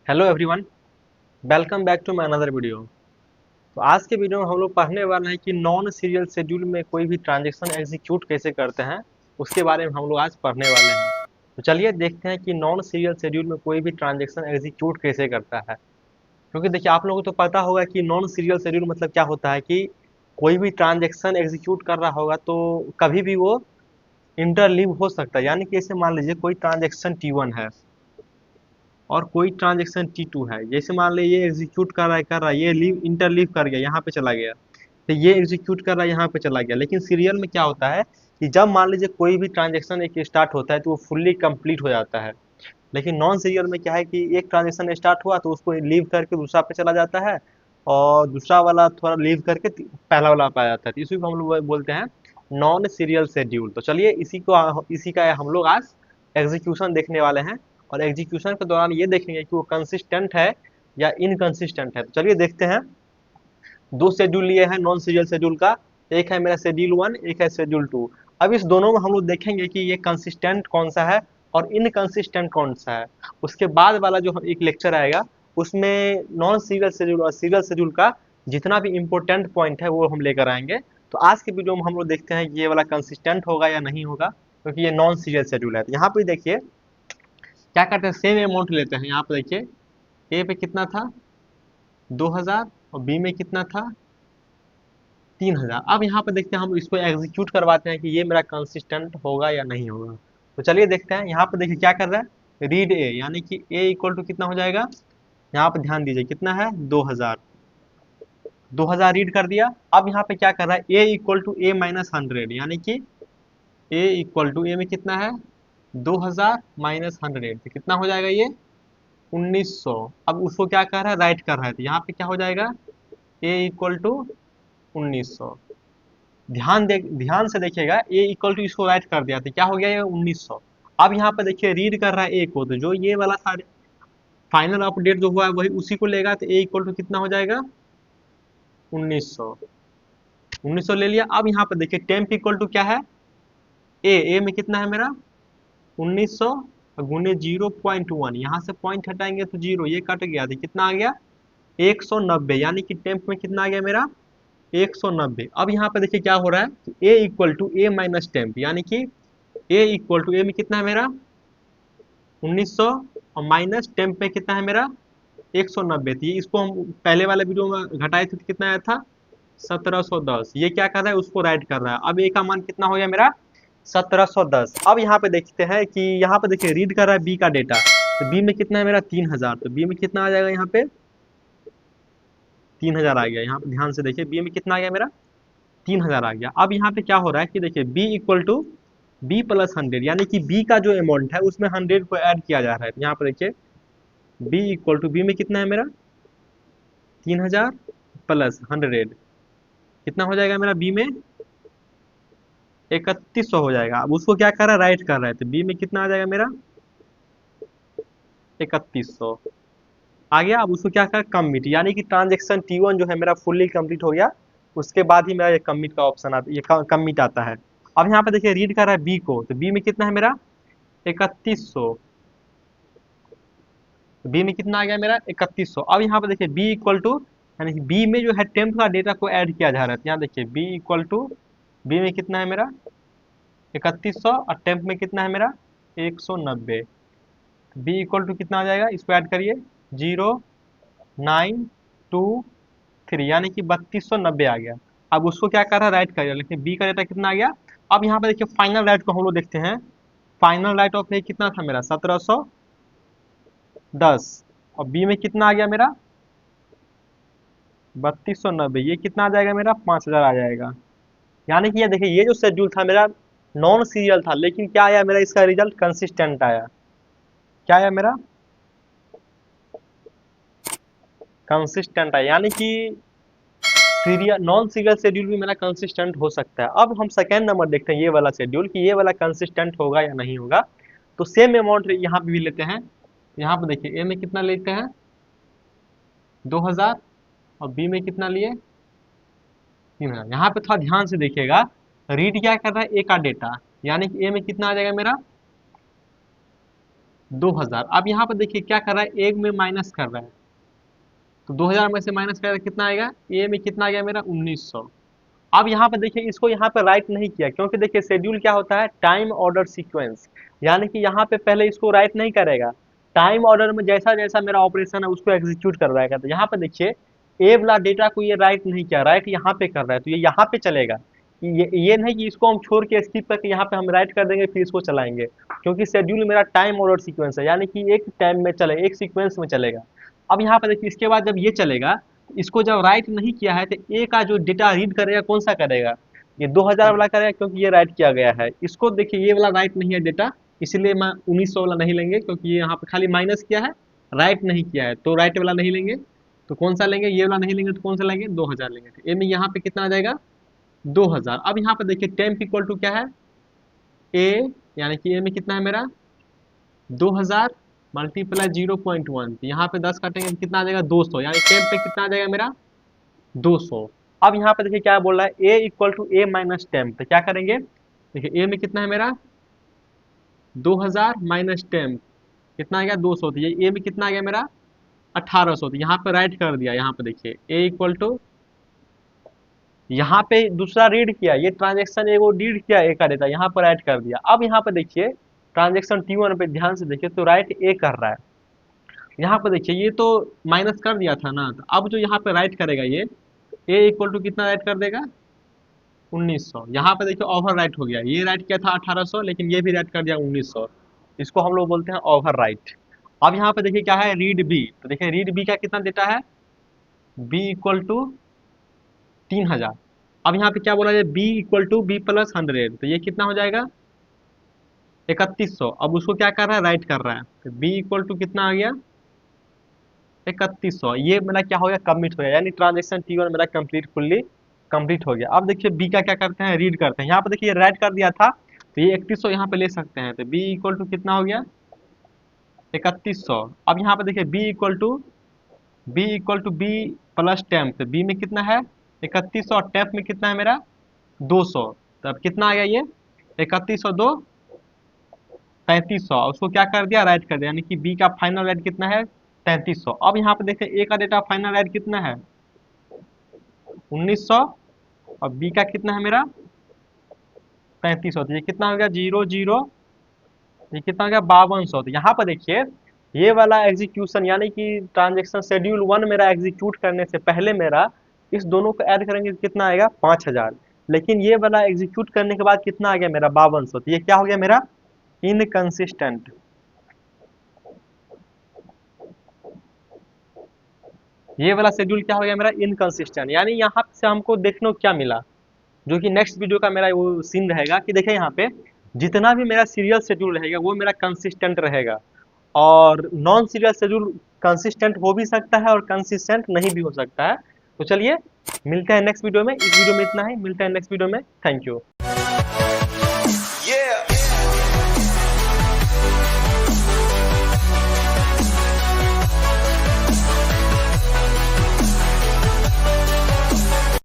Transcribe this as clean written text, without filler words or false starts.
Hello everyone, welcome back to my another video. तो आज के वीडियो में हम लोग पढ़ने वाले हैं कि नॉन सीरियल शेड्यूल में कोई भी ट्रांजैक्शन एग्जीक्यूट कैसे करते हैं। उसके बारे में हम लोग आज पढ़ने वाले हैं। तो चलिए देखते हैं कि नॉन सीरियल शेड्यूल में कोई भी ट्रांजैक्शन एग्जीक्यूट कैसे करता है। क्योंकि देखिए, आप लोगों को तो पता होगा कि नॉन सीरियल शेड्यूल मतलब क्या होता है कि कोई भी ट्रांजैक्शन एग्जीक्यूट कर रहा होगा तो कभी भी वो इंटरलीव हो सकता है। यानी कि ऐसे मान लीजिए कोई ट्रांजैक्शन T1 है और कोई ट्रांजैक्शन T2 है। जैसे मान ली ये एग्जीक्यूट कर रहा है, ये लीव इंटर लीव कर गया, यहाँ पे चला गया। तो ये एग्जीक्यूट कर रहा है, यहाँ पे चला गया। लेकिन सीरियल में क्या होता है कि जब मान लीजिए कोई भी ट्रांजैक्शन एक स्टार्ट होता है तो वो फुल्ली कंप्लीट हो जाता है। लेकिन नॉन सीरियल में क्या है कि एक ट्रांजैक्शन स्टार्ट हुआ तो उसको लीव करके दूसरा पे चला जाता है, और दूसरा वाला थोड़ा लीव करके पहला वाला पे आ जाता है। तो इसी को हम लोग बोलते हैं नॉन सीरियल शेड्यूल। तो चलिए इसी का हम लोग आज एग्जीक्यूशन देखने वाले हैं। और एग्जीक्यूशन के दौरान ये देखेंगे कि वो कंसिस्टेंट है या इनकंसिस्टेंट है। तो चलिए देखते हैं। दो शेड्यूल लिए हैं नॉन सीरियल शेड्यूल का। एक है मेरा शेड्यूल 1, एक है शेड्यूल 2। अब इस दोनों में हम लोग देखेंगे कि ये कंसिस्टेंट कौन सा है और इनकंसिस्टेंट कौन सा है। उसके बाद वाला जो एक लेक्चर आएगा उसमें नॉन सीरियल शेड्यूल और सीरियल शेड्यूल का जितना भी इम्पोर्टेंट पॉइंट है वो हम लेकर आएंगे। तो आज के वीडियो में हम लोग देखते हैं कि ये वाला कंसिस्टेंट होगा या नहीं होगा, क्योंकि ये नॉन सीरियल शेड्यूल है। तो यहाँ पे देखिए क्या करते हैं, सेम अमाउंट लेते हैं। यहाँ पे देखिए ए पे कितना था, 2000, और बी में कितना था, 3000। अब यहाँ पे देखते हैं, हम इसको एग्जीक्यूट करवाते हैं कि ये मेरा कंसिस्टेंट होगा या नहीं होगा। तो चलिए देखते हैं। यहाँ पे देखिए क्या कर रहा है, रीड ए, यानी कि ए इक्वल टू कितना हो जाएगा। यहाँ पे ध्यान दीजिए कितना है, 2000। 2000 रीड कर दिया। अब यहाँ पे क्या कर रहा है, a equal to a minus 100, यानी कि ए इक्वल टू ए में कितना है, 2000 माइनस 100, तो कितना हो जाएगा ये, 1900। अब उसको क्या कर रहा है, राइट कर रहा है। तो यहाँ पे क्या हो जाएगा, ए इक्वल टू 1900। ध्यान से देखिएगा, ए इक्वल टू इसको राइट कर दिया तो क्या हो गया, ये 1900। अब यहाँ पे देखिए रीड कर रहा है ए को, तो जो ये वाला था फाइनल अपडेट जो हुआ है वही उसी को लेगा। तो ए इक्वल टू कितना हो जाएगा, 1900। 1900 ले लिया। अब यहाँ पे देखिए टेम्प इक्वल टू क्या है, ए में कितना है मेरा, 1900 गुने 0.1। यहाँ से पॉइंट हटाएंगे तो जीरो, ये कट गया तो कितना आ गया, 190। यानी कि टेम्प में कितना आ गया मेरा, 190। अब यहाँ पे देखिए क्या हो रहा है, a equal to a minus temp, यानी कि ए इक्वल टू ए में कितना है मेरा, 1900, और माइनस टेम्प में कितना है मेरा, 190 थी। इसको हम पहले वाले वीडियो में घटाए थे तो कितना आया था, 1710। ये क्या कर रहा है, उसको राइट कर रहा है। अब ए का मान कितना हो गया मेरा, 1710। अब यहाँ पे देखते हैं कि यहाँ पे देखिए रीड कर रहा है बी का डेटा। तो बी में कितना है मेरा, 3000। तो बी में कितना आ जाएगा, यहाँ पे 3000 आ गया। यहाँ पे ध्यान से देखिए बी में कितना आ गया मेरा, 3000 आ गया। अब यहाँ पे क्या हो रहा है कि देखिए b equal to b plus 100, यानी कि बी का जो अमाउंट है उसमें 100 को ऐड किया जा रहा है। तो यहाँ पे देखिए बी इक्वल टू, बी में कितना है मेरा, 3000 प्लस 100, कितना हो जाएगा मेरा बी में, 3100 हो जाएगा। अब उसको क्या कर रहा है, राइट कर रहा है। तो बी में कितना आ जाएगा मेरा, 3100 आ गया। अब उसको क्या कर, कमिट, यानी कि ट्रांजेक्शन T1 जो है मेरा फुल्ली कंप्लीट हो गया। उसके बाद ही मेरा ये कमिट का ऑप्शन आता, ये कमिट आता है। अब यहाँ पे देखिए रीड कर रहा है बी को, तो बी में कितना है मेरा, 3100। बी में कितना आ गया मेरा, 3100। अब यहाँ पे देखिए बी इक्वल टू, यानी कि बी में जो है टेम्प का डेटा को ऐड किया जा रहा है। तो यहाँ देखिए बी इक्वल टू, बी में कितना है मेरा, 3100, और टेम्प में कितना है मेरा, 190। बी इक्वल टू कितना आ जाएगा, इसको ऐड करिए, 0923, यानी कि 3290 आ गया। अब उसको क्या कर रहा है, राइट करिए, लेकिन बी का डेटा कितना आ गया। अब यहाँ पे देखिए फाइनल राइट को हम लोग देखते हैं। फाइनल राइट ऑफ ए कितना था मेरा, 1710, और बी में कितना आ गया मेरा, 3290। ये कितना आ जाएगा मेरा, 5000 आ जाएगा। यानी कि ये देखिए ये जो शेड्यूल था मेरा नॉन सीरियल था, लेकिन क्या आया मेरा, इसका रिजल्ट कंसिस्टेंट आया। क्या आया मेरा, कंसिस्टेंट आया। यानी कि सीरियल नॉन सीरियल शेड्यूल भी मेरा कंसिस्टेंट हो सकता है। अब हम सेकेंड नंबर देखते हैं, ये वाला शेड्यूल कि ये वाला कंसिस्टेंट होगा या नहीं होगा। तो सेम अमाउंट यहाँ पे भी लेते हैं। यहाँ पे देखिए ए में कितना लेते हैं, 2000, और बी में कितना लिए, 3000। यहाँ पे थोड़ा ध्यान से देखिएगा, रीड क्या कर रहा है, ए का डेटा, यानी कि ए में कितना आ जाएगा मेरा, 2000। अब यहाँ पर देखिए क्या कर रहा है, एक में माइनस कर रहा है, तो 2000 में से माइनस करेगा कितना आएगा, ए में कितना आ गया मेरा 1900। अब यहाँ पे देखिए इसको यहाँ पे राइट नहीं किया, क्योंकि देखिए शेड्यूल क्या होता है, टाइम ऑर्डर सीक्वेंस, यानी कि यहाँ पे पहले इसको राइट नहीं करेगा, टाइम ऑर्डर में जैसा जैसा मेरा ऑपरेशन है उसको एग्जीक्यूट करवाएगा। तो यहाँ पे देखिए ए वाला डेटा को ये राइट नहीं किया, राइट यहाँ पे कर रहा है, तो ये यहाँ पे चलेगा। ये नहीं कि इसको हम छोड़ के स्किप करके यहाँ पे हम राइट कर देंगे फिर इसको चलाएंगे, क्योंकि शेड्यूल मेरा टाइम ऑर्डर सीक्वेंस है, यानी कि एक टाइम में चले, एक सीक्वेंस में चलेगा। अब यहाँ पे देखिए इसके बाद जब ये चलेगा, इसको जब राइट नहीं किया है तो ए का जो डेटा रीड करेगा कौन सा करेगा, ये 2000 वाला करेगा, क्योंकि ये राइट किया गया है। इसको देखिए ये वाला राइट नहीं है डेटा, इसलिए मैं 1900 वाला नहीं लेंगे, क्योंकि ये यहाँ पे खाली माइनस किया है, राइट नहीं किया है, तो राइट वाला नहीं लेंगे। तो कौन सा लेंगे, ये वाला नहीं लेंगे, तो कौन सा लेंगे, 2000 लेंगे। तो ए में यहाँ पे कितना आ जाएगा, 2000। अब यहाँ पे देखिए टेम्प इक्वल टू क्या है, ए, यानी कि ए में कितना है मेरा 2000 मल्टीप्लाई 0.1, यहाँ पे 10 काटेंगे तो कितना आ जाएगा 200, यानी टेम्प पे कितना आ जाएगा मेरा 200। अब यहाँ पे देखिए क्या बोल रहा है, a equal to a minus temp, तो क्या करेंगे, देखिए ए में कितना है मेरा 2000 माइनस टेम्प कितना आ गया 200, तो ये ए में कितना आ गया मेरा 1800, तो यहाँ पे राइट कर दिया। यहाँ पे देखिए ए इक्वल टू, यहाँ पे दूसरा रीड किया, ये ट्रांजेक्शन एगो रीड किया ए का डेटा, यहाँ पर राइट कर दिया। अब यहाँ पे देखिए ट्रांजेक्शन T1 पे ध्यान से देखिए, तो राइट ए कर रहा है। यहाँ पे देखिए ये तो माइनस कर दिया था ना, तो अब जो यहाँ पे राइट करेगा ये ए इक्वल टू कितना राइट कर देगा 1900। यहाँ पे देखिए ओवर राइट हो गया, ये राइट किया था 1800, लेकिन ये भी राइट कर दिया 1900, इसको हम लोग बोलते हैं ओवर राइट। अब यहाँ पे देखिए क्या है, रीड बी, तो देखिए रीड बी का कितना डेटा है, बी इक्वल टू 3000। अब यहाँ पे क्या बोला जाए, b equal to b plus 100, तो ये कितना हो जाएगा 3100। अब उसको क्या कर रहा है, राइट कर रहा है, तो बी इक्वल टू कितना आ गया 3100। ये मेरा क्या हो गया, कमिट हो गया, यानी ट्रांजेक्शन T1 मेरा कंप्लीट फुल्ली कंप्लीट हो गया। अब देखिए बी का क्या करते हैं, रीड करते हैं। यहाँ पे देखिए राइट कर दिया था, तो ये 3100 यहाँ पे ले सकते हैं, तो बी इक्वल टू कितना हो गया 3100। अब यहाँ पे देखिए बी प्लस टेम्प, तो बी में कितना है 3100 और टेम्प में कितना है मेरा 200, तो अब कितना आ गया ये 3100 2 3500, उसको क्या कर दिया राइट कर दिया, यानी कि बी का फाइनल राइट कितना है 3300। अब यहाँ पे देखें ए का डेटा फाइनल राइट कितना है 1900, और बी का कितना है मेरा 3500, तो ये कितना हो गया 00, ये कितना हो गया 5200। तो यहाँ पर देखिए ये वाला एग्जीक्यूशन, यानी कि ट्रांजेक्शन शेड्यूल 1 मेरा एग्जीक्यूट करने से पहले मेरा इस दोनों को ऐड करेंगे तो कितना आएगा 5000, लेकिन ये वाला एग्जीक्यूट करने के बाद कितना आ गया मेरा 5200, तो ये क्या हो गया मेरा इनकंसिस्टेंट। ये वाला शेड्यूल क्या हो गया मेरा इनकंसिस्टेंट, यानी यहाँ से हमको देखने को क्या मिला, जो कि नेक्स्ट वीडियो का मेरा वो सीन रहेगा कि देखिए यहाँ पे जितना भी मेरा सीरियल शेड्यूल रहेगा वो मेरा कंसिस्टेंट रहेगा, और नॉन सीरियल शेड्यूल कंसिस्टेंट हो भी सकता है और कंसिस्टेंट नहीं भी हो सकता है। तो चलिए मिलते हैं नेक्स्ट वीडियो में, इस वीडियो में इतना ही, मिलते हैं नेक्स्ट वीडियो में, थैंक यू।